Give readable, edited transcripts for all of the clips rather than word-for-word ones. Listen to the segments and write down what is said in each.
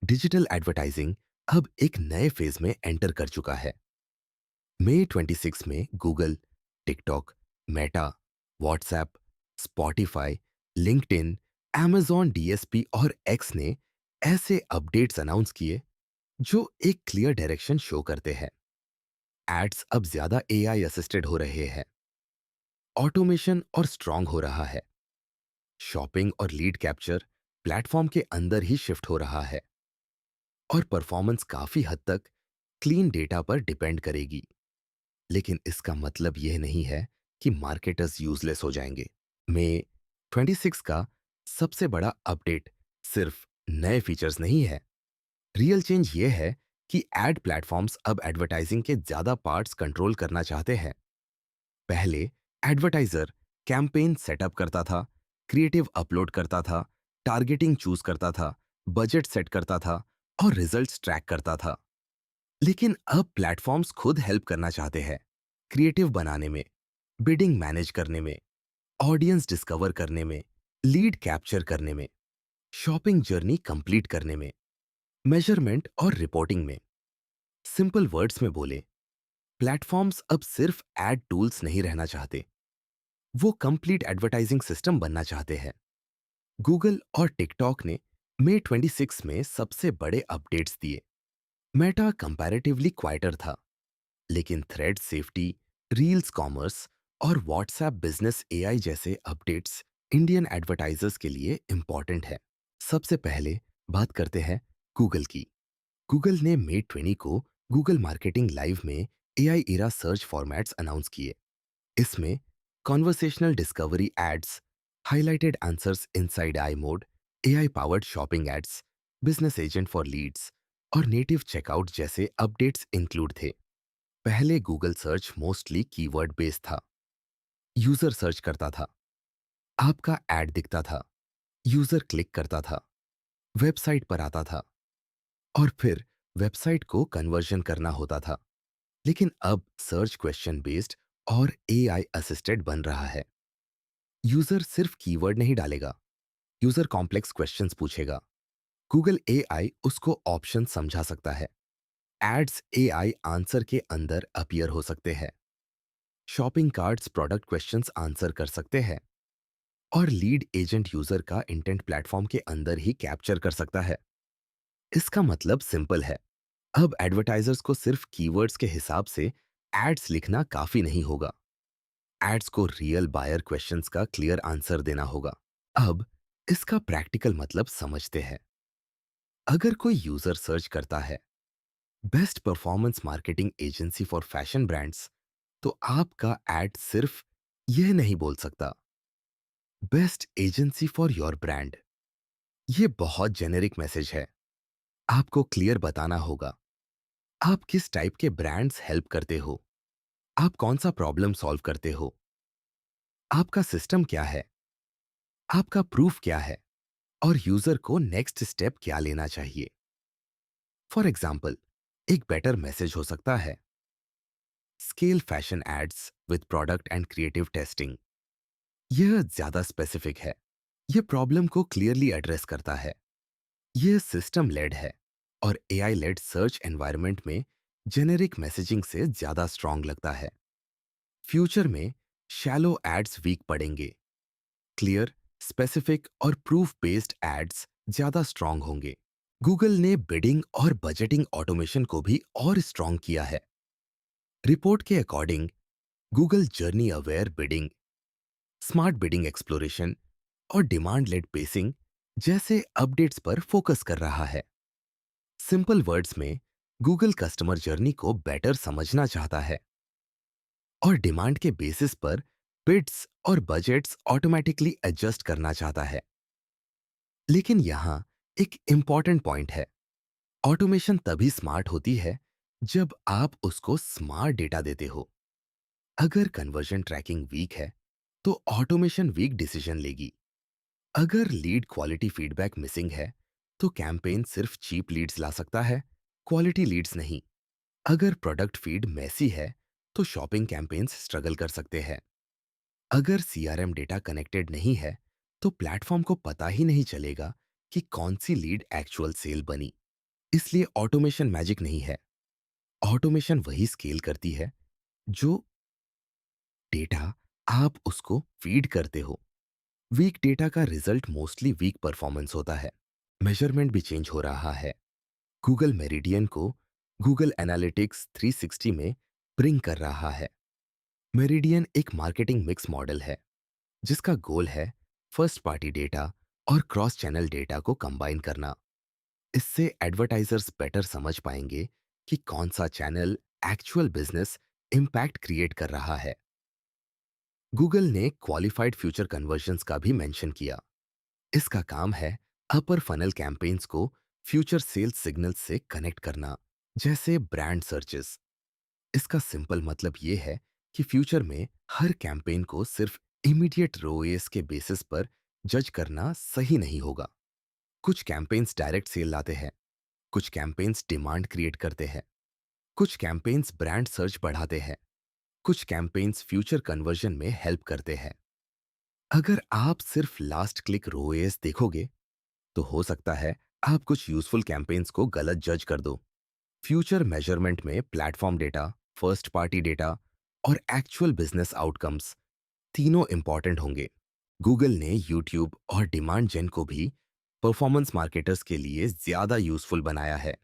Digital advertising अब एक नए फेज में एंटर कर चुका है। मई 26 में Google, TikTok, Meta, WhatsApp, Spotify, LinkedIn, amazon DSP और एक्स ने ऐसे अपडेट्स अनाउंस किए जो एक क्लियर डायरेक्शन शो करते हैं। एड्स अब ज्यादा एआई असिस्टेड हो रहे हैं, ऑटोमेशन और स्ट्रांग हो रहा है, शॉपिंग और लीड कैप्चर प्लेटफॉर्म के अंदर ही शिफ्ट हो रहा है और परफॉर्मेंस काफी हद तक क्लीन डेटा पर डिपेंड करेगी। लेकिन इसका मतलब यह नहीं है कि मार्केटर्स यूजलेस हो जाएंगे। मई 26 का सबसे बड़ा अपडेट सिर्फ नए फीचर्स नहीं है। रियल चेंज ये है कि एड प्लेटफॉर्म्स अब एडवर्टाइजिंग के ज्यादा पार्ट्स कंट्रोल करना चाहते हैं। पहले एडवर्टाइजर कैंपेन सेटअप करता था, क्रिएटिव अपलोड करता था, टारगेटिंग चूज करता था, बजट सेट करता था और रिजल्ट्स ट्रैक करता था। लेकिन अब प्लेटफॉर्म्स खुद हेल्प करना चाहते हैं, क्रिएटिव बनाने में, बिडिंग मैनेज करने में, ऑडियंस डिस्कवर करने में, लीड कैप्चर करने में, शॉपिंग जर्नी कंप्लीट करने में, मेजरमेंट और रिपोर्टिंग में। सिंपल वर्ड्स में बोले, प्लेटफॉर्म्स अब सिर्फ एड टूल्स नहीं रहना चाहते, वो कंप्लीट एडवर्टाइजिंग सिस्टम बनना चाहते हैं। गूगल और टिकटॉक ने मई 26 में सबसे बड़े अपडेट्स दिए। मेटा कंपैरेटिवली क्वाइटर था, लेकिन थ्रेड सेफ्टी, रील्स कॉमर्स और व्हाट्सएप बिजनेस एआई जैसे अपडेट्स इंडियन एडवर्टाइजर्स के लिए इंपॉर्टेंट है। सबसे पहले बात करते हैं गूगल की। गूगल ने मई 20 को गूगल मार्केटिंग लाइव में AI era search formats announce किए। इसमें conversational discovery ads, highlighted answers inside AI mode, AI powered shopping ads, business agent for leads और नेटिव चेकआउट जैसे अपडेट्स इंक्लूड थे। पहले Google search mostly keyword based था। User search करता था, आपका एड दिखता था, यूजर क्लिक करता था, वेबसाइट पर आता था और फिर वेबसाइट को कन्वर्जन करना होता था। लेकिन अब सर्च क्वेश्चन बेस्ड और एआई असिस्टेड बन रहा है। यूजर सिर्फ कीवर्ड नहीं डालेगा, यूजर कॉम्प्लेक्स क्वेश्चंस पूछेगा। गूगल एआई उसको ऑप्शन समझा सकता है। एड्स एआई आंसर के अंदर अपीयर हो सकते हैं। Shopping carts product questions answer कर सकते हैं और लीड एजेंट यूजर का इंटेंट प्लेटफॉर्म के अंदर ही कैप्चर कर सकता है। इसका मतलब सिंपल है, अब एडवर्टाइजर्स को सिर्फ कीवर्ड्स के हिसाब से एड्स लिखना काफी नहीं होगा। एड्स को रियल बायर क्वेश्चंस का क्लियर आंसर देना होगा। अब इसका प्रैक्टिकल मतलब समझते हैं। अगर कोई यूजर सर्च करता है best performance marketing agency for fashion brands, तो आपका एड सिर्फ यह नहीं बोल सकता, best agency for your brand. ये बहुत जेनेरिक मैसेज है। आपको क्लियर बताना होगा, आप किस टाइप के ब्रांड्स हेल्प करते हो, आप कौन सा प्रॉब्लम सॉल्व करते हो, आपका सिस्टम क्या है, आपका प्रूफ क्या है और यूजर को नेक्स्ट स्टेप क्या लेना चाहिए। फॉर एग्जाम्पल, एक बेटर मैसेज हो सकता है, scale fashion ads with product and creative testing. यह ज्यादा स्पेसिफिक है, यह प्रॉब्लम को क्लियरली एड्रेस करता है। यह सिस्टम लेड है और एआई लेड सर्च एनवायरनमेंट में जेनेरिक मैसेजिंग से ज्यादा स्ट्रांग लगता है। फ्यूचर में शैलो एड्स वीक पड़ेंगे, क्लियर, स्पेसिफिक और प्रूफ बेस्ड एड्स ज्यादा स्ट्रांग होंगे। गूगल ने बिडिंग और बजटिंग ऑटोमेशन को भी और स्ट्रांग किया है। रिपोर्ट के according Google journey aware bidding, smart bidding exploration और डिमांड लेड पेसिंग जैसे अपडेट्स पर फोकस कर रहा है। सिंपल वर्ड्स में, गूगल कस्टमर जर्नी को बेटर समझना चाहता है और डिमांड के बेसिस पर बिड्स और बजट्स ऑटोमेटिकली एडजस्ट करना चाहता है। लेकिन यहां एक इंपॉर्टेंट पॉइंट है, ऑटोमेशन तभी स्मार्ट होती है जब आप उसको स्मार्ट डेटा देते हो। अगर कन्वर्जन ट्रैकिंग वीक है तो ऑटोमेशन वीक डिसीजन लेगी। अगर लीड क्वालिटी फीडबैक मिसिंग है तो कैंपेन सिर्फ चीप लीड्स ला सकता है, क्वालिटी लीड्स नहीं। अगर प्रोडक्ट फीड मैसी है तो शॉपिंग कैंपेन्स स्ट्रगल कर सकते हैं। अगर सीआरएम डेटा कनेक्टेड नहीं है तो प्लेटफॉर्म को पता ही नहीं चलेगा कि कौन सी लीड एक्चुअल सेल बनी। इसलिए ऑटोमेशन मैजिक नहीं है। ऑटोमेशन वही स्केल करती है जो डेटा आप उसको फीड करते हो। वीक डेटा का रिजल्ट मोस्टली वीक परफॉर्मेंस होता है। मेजरमेंट भी चेंज हो रहा है। गूगल मेरिडियन को गूगल एनालिटिक्स 360 में ब्रिंग कर रहा है। मेरिडियन एक मार्केटिंग मिक्स मॉडल है जिसका गोल है फर्स्ट पार्टी डेटा और क्रॉस चैनल डेटा को कंबाइन करना। इससे एडवर्टाइजर्स बेटर समझ पाएंगे कि कौन सा channel actual business impact create कर रहा है। गूगल ने क्वालिफाइड फ्यूचर कन्वर्जन्स का भी मेंशन किया। इसका काम है अपर फनल कैंपेन्स को फ्यूचर सेल्स सिग्नल से कनेक्ट करना, जैसे ब्रांड सर्चेस। इसका सिंपल मतलब ये है कि फ्यूचर में हर कैंपेन को सिर्फ इमीडिएट रोएस के बेसिस पर जज करना सही नहीं होगा। कुछ कैंपेन्स डायरेक्ट सेल लाते हैं, कुछ कैंपेन्स डिमांड क्रिएट करते हैं, कुछ कैंपेन्स ब्रांड सर्च बढ़ाते हैं, कुछ कैंपेन्स फ्यूचर कन्वर्जन में हेल्प करते हैं। अगर आप सिर्फ लास्ट क्लिक रोएस देखोगे तो हो सकता है आप कुछ यूजफुल कैंपेन्स को गलत जज कर दो। फ्यूचर मेजरमेंट में platform data, first party data और एक्चुअल बिजनेस आउटकम्स तीनों इंपॉर्टेंट होंगे। गूगल ने यूट्यूब और डिमांड जेन को भी परफॉर्मेंस मार्केटर्स के लिए ज्यादा यूजफुल बनाया है।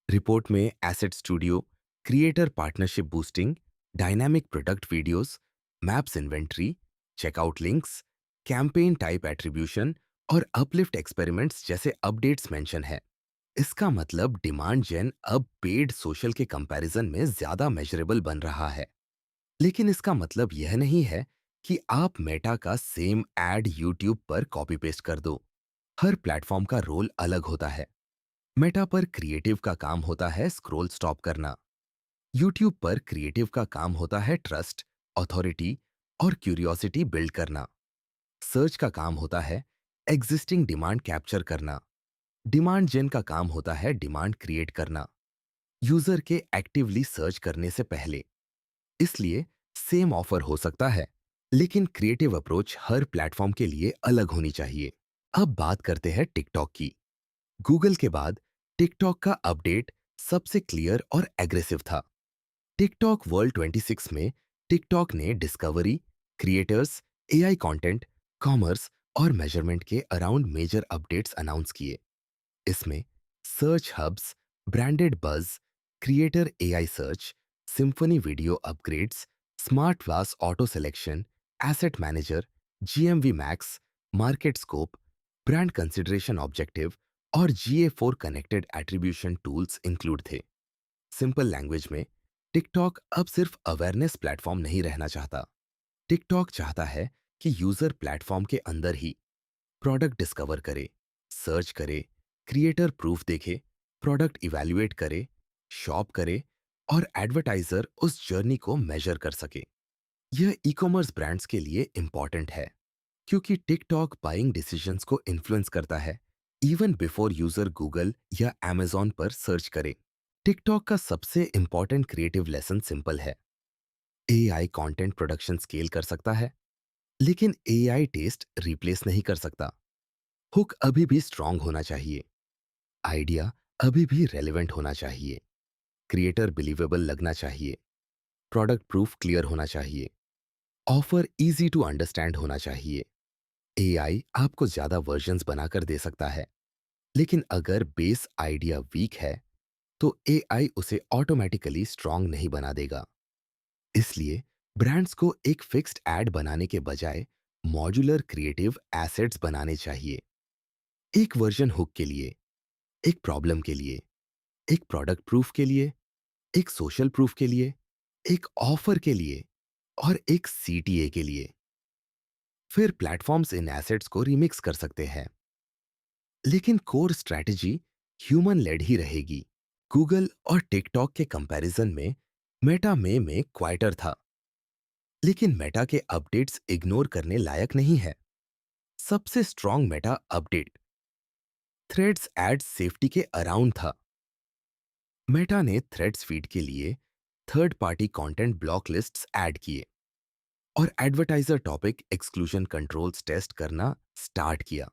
रिपोर्ट में asset studio, creator partnership boosting, dynamic product videos, maps inventory, checkout links, campaign type attribution और अपलिफ्ट एक्सपेरिमेंट्स जैसे अपडेट्स मेंशन है। इसका मतलब डिमांड जेन अब पेड सोशल के कंपैरिजन में ज्यादा मेजरेबल बन रहा है। लेकिन इसका मतलब यह नहीं है कि आप मेटा का सेम एड यूट्यूब पर कॉपी पेस्ट कर दो। हर प्लेटफॉर्म का रोल अलग होता है। मेटा पर क्रिएटिव का काम होता है स्क्रॉल स्टॉप करना। यूट्यूब पर क्रिएटिव का काम होता है ट्रस्ट, अथॉरिटी और क्यूरियोसिटी बिल्ड करना। सर्च का काम होता है एग्जिस्टिंग डिमांड कैप्चर करना। डिमांड जेन का काम होता है डिमांड क्रिएट करना, यूजर के एक्टिवली सर्च करने से पहले। इसलिए सेम ऑफर हो सकता है, लेकिन क्रिएटिव अप्रोच हर प्लेटफॉर्म के लिए अलग होनी चाहिए। अब बात करते हैं टिकटॉक की। गूगल के बाद टिकटॉक का अपडेट सबसे क्लियर और एग्रेसिव था। टिकटॉक वर्ल्ड 26 में टिकटॉक ने discovery, creators, AI content, commerce और मेजरमेंट के अराउंड मेजर अपडेट्स अनाउंस किए। इसमें सर्च हब्स, ब्रांडेड बज, creator AI search, symphony video upgrades, smart class auto selection, asset manager, GMV max, market scope, brand consideration objective और GA4 connected attribution tools include थे। Simple language में TikTok अब सिर्फ awareness platform नहीं रहना चाहता। TikTok चाहता है कि यूजर प्लेटफॉर्म के अंदर ही प्रोडक्ट डिस्कवर करे, सर्च करे, क्रिएटर प्रूफ देखे, प्रोडक्ट इवैल्यूएट करे, शॉप करे और एडवर्टाइजर उस जर्नी को मेजर कर सके। यह ई कॉमर्स ब्रांड्स के लिए इंपॉर्टेंट है क्योंकि टिकटॉक बाइंग डिसीजंस को इन्फ्लुएंस करता है इवन बिफोर यूजर गूगल या Amazon पर सर्च करे। टिकटॉक का सबसे इंपॉर्टेंट क्रिएटिव लेसन सिंपल है। एआई कंटेंट प्रोडक्शन स्केल कर सकता है, लेकिन एआई टेस्ट रिप्लेस नहीं कर सकता। हुक अभी भी स्ट्रांग होना चाहिए, आइडिया अभी भी रेलेवेंट होना चाहिए, क्रिएटर बिलीवेबल लगना चाहिए, प्रोडक्ट प्रूफ क्लियर होना चाहिए, ऑफर इजी टू अंडरस्टैंड होना चाहिए। एआई आपको ज्यादा वर्जन्स बनाकर दे सकता है, लेकिन अगर बेस आइडिया वीक है तो एआई उसे ऑटोमेटिकली स्ट्रांग नहीं बना देगा। इसलिए ब्रांड्स को एक फिक्स्ड एड बनाने के बजाय मॉड्यूलर क्रिएटिव एसेट्स बनाने चाहिए। एक वर्जन हुक के लिए, एक प्रॉब्लम के लिए, एक प्रोडक्ट प्रूफ के लिए, एक सोशल प्रूफ के लिए, एक ऑफर के लिए और एक सीटीए के लिए। फिर प्लेटफॉर्म्स इन एसेट्स को रिमिक्स कर सकते हैं, लेकिन कोर स्ट्रैटेजी ह्यूमन लेड ही रहेगी। गूगल और टिकटॉक के कंपैरिजन में मेटा में क्वाइटर था, लेकिन मेटा के अपडेट्स इग्नोर करने लायक नहीं है। सबसे strong Meta update Threads ad safety के अराउंड था। मेटा ने थ्रेड्स फीड के लिए third party content block lists add किए और advertiser topic exclusion controls test करना स्टार्ट किया।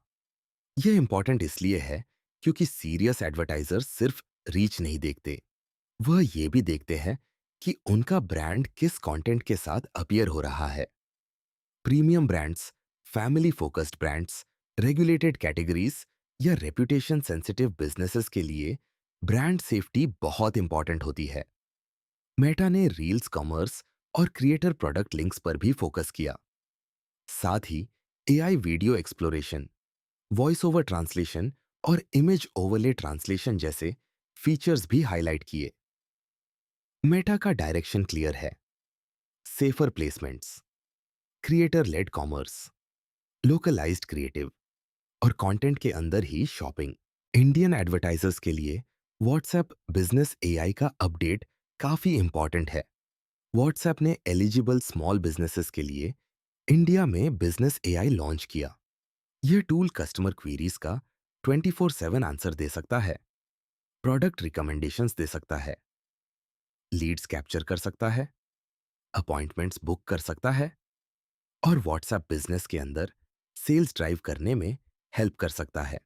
यह इंपॉर्टेंट इसलिए है क्योंकि सीरियस एडवर्टाइजर्स सिर्फ रीच नहीं देखते, वह ये भी देखते हैं कि उनका ब्रांड किस कंटेंट के साथ अपीयर हो रहा है। Premium brands, family focused brands, regulated categories या रेपुटेशन सेंसिटिव बिजनेसेस के लिए ब्रांड सेफ्टी बहुत इंपॉर्टेंट होती है। मेटा ने रील्स कॉमर्स और क्रिएटर प्रोडक्ट लिंक्स पर भी फोकस किया। साथ ही AI video exploration, voice over translation और इमेज ओवरले ट्रांसलेशन जैसे फीचर्स भी हाईलाइट किए। मेटा का डायरेक्शन क्लियर है। Safer placements, creator led commerce, localised creative और कंटेंट के अंदर ही शॉपिंग। इंडियन एडवर्टाइजर्स के लिए व्हाट्सएप बिजनेस एआई का अपडेट काफी इंपॉर्टेंट है। व्हाट्सएप ने एलिजिबल स्मॉल बिजनेसेस के लिए इंडिया में बिजनेस एआई लॉन्च किया। यह टूल कस्टमर क्वेरीज का 24/7 आंसर दे सकता है, प्रोडक्ट रिकमेंडेशंस दे सकता है, लीड्स कैप्चर कर सकता है, अपॉइंटमेंट्स बुक कर सकता है और व्हाट्सएप बिजनेस के अंदर सेल्स ड्राइव करने में हेल्प कर सकता है।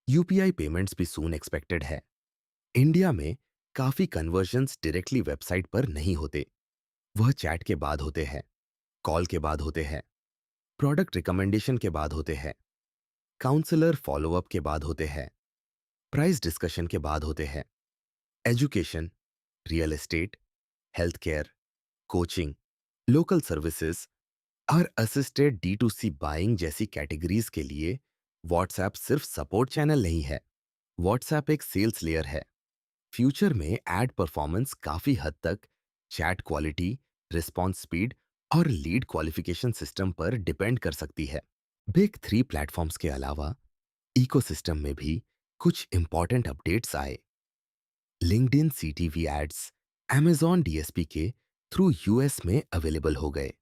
यूपीआई पेमेंट्स भी सून एक्सपेक्टेड है। इंडिया में काफी कन्वर्जन्स डायरेक्टली वेबसाइट पर नहीं होते, वह चैट के बाद होते हैं, कॉल के बाद होते हैं, प्रोडक्ट रिकमेंडेशन के बाद होते हैं, काउंसलर फॉलोअप के बाद होते हैं, प्राइस डिस्कशन के बाद होते हैं। Education, real estate, health care, coaching, local services और assisted D to C buying जैसी कैटेगरीज के लिए व्हाट्सएप सिर्फ सपोर्ट चैनल नहीं है, व्हाट्सएप एक सेल्स लेयर है। फ्यूचर में एड परफॉर्मेंस काफी हद तक चैट क्वालिटी, रिस्पॉन्स स्पीड और लीड क्वालिफिकेशन सिस्टम पर डिपेंड कर सकती है। बिग थ्री प्लेटफॉर्म्स के अलावा इकोसिस्टम में भी कुछ इंपॉर्टेंट अपडेट्स आए। LinkedIn CTV ads Amazon DSP के थ्रू यूएस में अवेलेबल हो गए।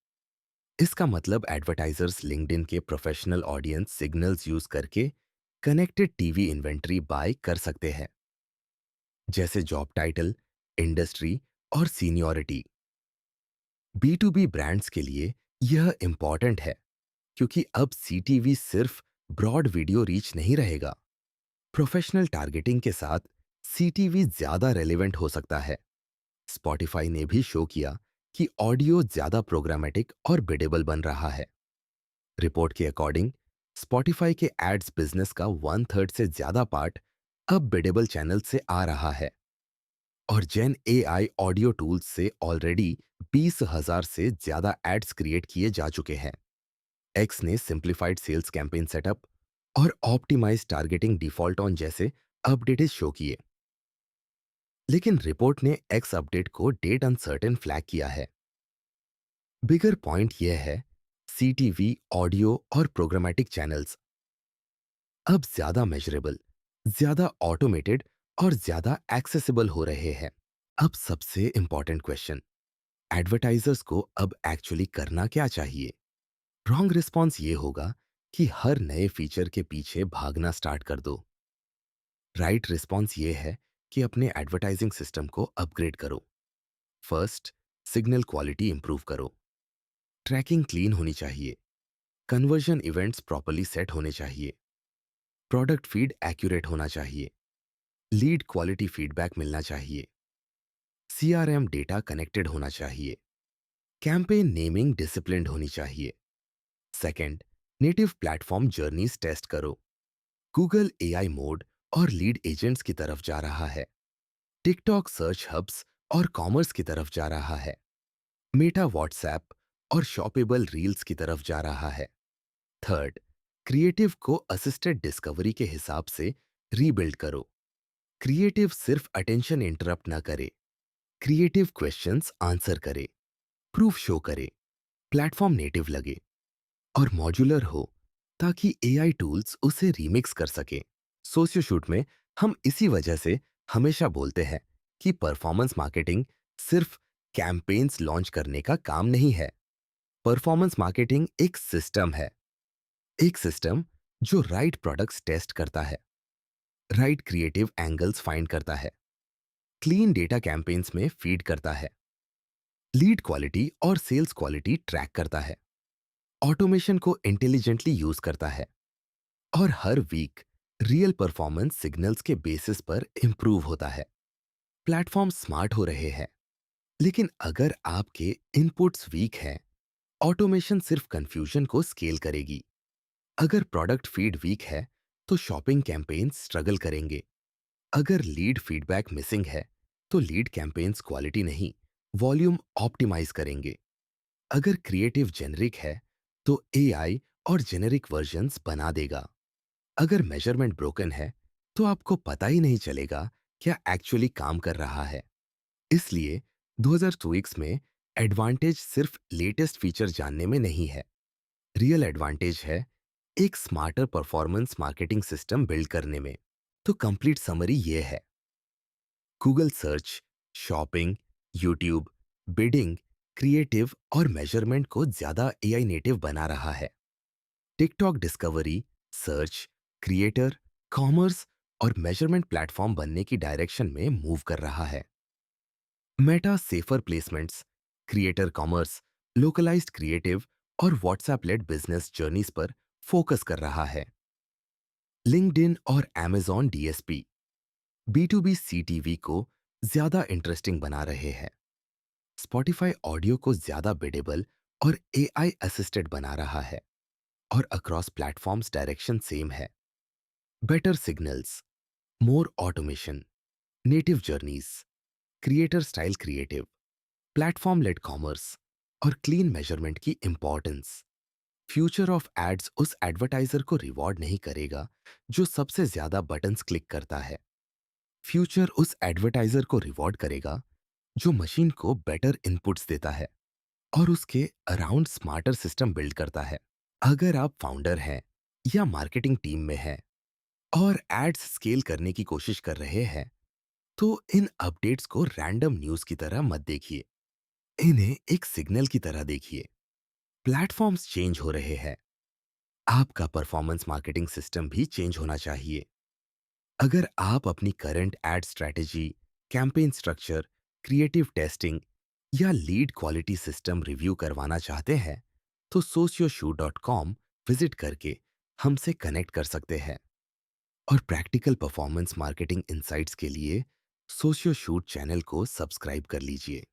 इसका मतलब एडवर्टाइजर्स लिंक्डइन के प्रोफेशनल ऑडियंस सिग्नल्स यूज करके कनेक्टेड टीवी इन्वेंट्री बाय कर सकते हैं, जैसे जॉब टाइटल, इंडस्ट्री और seniority. B to B brands के लिए यह इंपॉर्टेंट है, क्योंकि अब सीटीवी सिर्फ ब्रॉड वीडियो रीच नहीं रहेगा। प्रोफेशनल टारगेटिंग के साथ सीटीवी ज्यादा रेलेवेंट हो सकता है। स्पॉटिफाई ने भी शो किया कि ऑडियो ज्यादा प्रोग्रामेटिक और बिडेबल बन रहा है। रिपोर्ट के अकॉर्डिंग स्पॉटिफाई के एड्स बिजनेस का 1/3 से ज्यादा पार्ट अब बिडेबल चैनल से आ रहा है और जेन एआई ऑडियो टूल्स से ऑलरेडी 20,000 से ज्यादा एड्स क्रिएट किए जा चुके हैं। एक्स ने सिंप्लीफाइड सेल्स कैंपेन सेटअप और ऑप्टिमाइज टारगेटिंग डिफॉल्ट ऑन जैसे अपडेटेड शो किए। लेकिन रिपोर्ट ने एक्स अपडेट को डेट अनसर्टेन फ्लैग किया है। बिगर पॉइंट यह है, सीटीवी, ऑडियो और प्रोग्रामेटिक चैनल्स अब ज्यादा मेजरेबल, ज्यादा ऑटोमेटेड और ज्यादा एक्सेसिबल हो रहे हैं। अब सबसे इंपॉर्टेंट क्वेश्चन, एडवर्टाइजर्स को अब एक्चुअली करना क्या चाहिए? रॉन्ग रिस्पॉन्स ये होगा कि हर नए फीचर के पीछे भागना स्टार्ट कर दो। राइट रिस्पॉन्स ये है कि अपने एडवर्टाइजिंग सिस्टम को अपग्रेड करो। फर्स्ट, सिग्नल क्वालिटी इंप्रूव करो। ट्रैकिंग क्लीन होनी चाहिए, कन्वर्जन इवेंट्स प्रॉपर्ली सेट होने चाहिए, प्रोडक्ट फीड एक्यूरेट होना चाहिए, लीड क्वालिटी फीडबैक मिलना चाहिए, सीआरएम डेटा कनेक्टेड होना चाहिए, कैंपेन नेमिंग डिसिप्लिन्ड होनी चाहिए। Second, native platform journeys test करो। गूगल एआई मोड और लीड एजेंट्स की तरफ जा रहा है, टिकटॉक सर्च हब्स और कॉमर्स की तरफ जा रहा है, मेटा व्हाट्सएप और शॉपेबल रील्स की तरफ जा रहा है। थर्ड, क्रिएटिव को असिस्टेड डिस्कवरी के हिसाब से रीबिल्ड करो। क्रिएटिव सिर्फ अटेंशन इंटरप्ट ना करे, क्रिएटिव क्वेश्चंस आंसर करे, प्रूफ शो करे, प्लेटफॉर्म नेटिव लगे और मॉड्यूलर हो, ताकि एआई टूल्स उसे रीमिक्स कर सके। सोशियो शूट में हम इसी वजह से हमेशा बोलते हैं कि परफॉर्मेंस मार्केटिंग सिर्फ कैंपेन्स लॉन्च करने का काम नहीं है। परफॉर्मेंस मार्केटिंग एक सिस्टम है, एक सिस्टम जो राइट प्रोडक्ट्स टेस्ट करता है, राइट क्रिएटिव एंगल्स फाइंड करता है, क्लीन डेटा कैंपेन्स में फीड करता है, लीड क्वालिटी और सेल्स क्वालिटी ट्रैक करता है, ऑटोमेशन को इंटेलिजेंटली यूज करता है और हर वीक रियल परफॉर्मेंस सिग्नल्स के बेसिस पर इंप्रूव होता है। प्लेटफॉर्म स्मार्ट हो रहे हैं, लेकिन अगर आपके इनपुट्स वीक हैं, ऑटोमेशन सिर्फ कंफ्यूजन को स्केल करेगी। अगर प्रोडक्ट फीड वीक है, तो शॉपिंग कैंपेन्स स्ट्रगल करेंगे। अगर लीड फीडबैक मिसिंग है, तो लीड कैंपेन्स क्वालिटी नहीं, वॉल्यूम ऑप्टिमाइज करेंगे। अगर क्रिएटिव जेनरिक है, तो एआई और जेनेरिक वर्जन्स बना देगा। अगर मेजरमेंट ब्रोकन है, तो आपको पता ही नहीं चलेगा क्या एक्चुअली काम कर रहा है। इसलिए 2024 में एडवांटेज सिर्फ लेटेस्ट फीचर जानने में नहीं है। रियल एडवांटेज है एक smarter performance marketing system build करने में। तो कंप्लीट समरी ये है: Google search, shopping, YouTube, bidding, creative और मेजरमेंट को ज्यादा एआई नेटिव बना रहा है। TikTok discovery, search, creator, commerce और मेजरमेंट प्लेटफॉर्म बनने की डायरेक्शन में मूव कर रहा है। Meta safer placements, creator commerce, localised creative और व्हाट्सएप लेड बिजनेस जर्नीज पर फोकस कर रहा है। लिंक्डइन और Amazon DSP B to B CTV को ज्यादा इंटरेस्टिंग बना रहे हैं। स्पॉटिफाई ऑडियो को ज्यादा बिडेबल और एआई असिस्टेड बना रहा है। और अक्रॉस प्लेटफॉर्म्स डायरेक्शन सेम है: better signals, more automation, native journeys, creator style creative, platform led commerce और क्लीन मेजरमेंट की इंपॉर्टेंस। फ्यूचर ऑफ एड्स उस एडवर्टाइजर को रिवॉर्ड नहीं करेगा जो सबसे ज्यादा बटन्स क्लिक करता है। फ्यूचर उस एडवर्टाइजर को रिवॉर्ड करेगा जो मशीन को बेटर इनपुट्स देता है और उसके अराउंड स्मार्टर सिस्टम बिल्ड करता है। अगर आप फाउंडर हैं या मार्केटिंग टीम में हैं और एड्स स्केल करने की कोशिश कर रहे हैं, तो इन अपडेट्स को रैंडम न्यूज की तरह मत देखिए। इन्हें एक सिग्नल की तरह देखिए। प्लेटफॉर्म्स चेंज हो रहे हैं, आपका परफॉर्मेंस मार्केटिंग सिस्टम भी चेंज होना चाहिए। अगर आप अपनी current ad strategy, campaign structure, creative testing या लीड क्वालिटी सिस्टम रिव्यू करवाना चाहते हैं, तो socioshoot.com विजिट करके हमसे कनेक्ट कर सकते हैं। और प्रैक्टिकल परफॉर्मेंस मार्केटिंग इनसाइट्स के लिए सोशियो शूट चैनल को सब्सक्राइब कर लीजिए।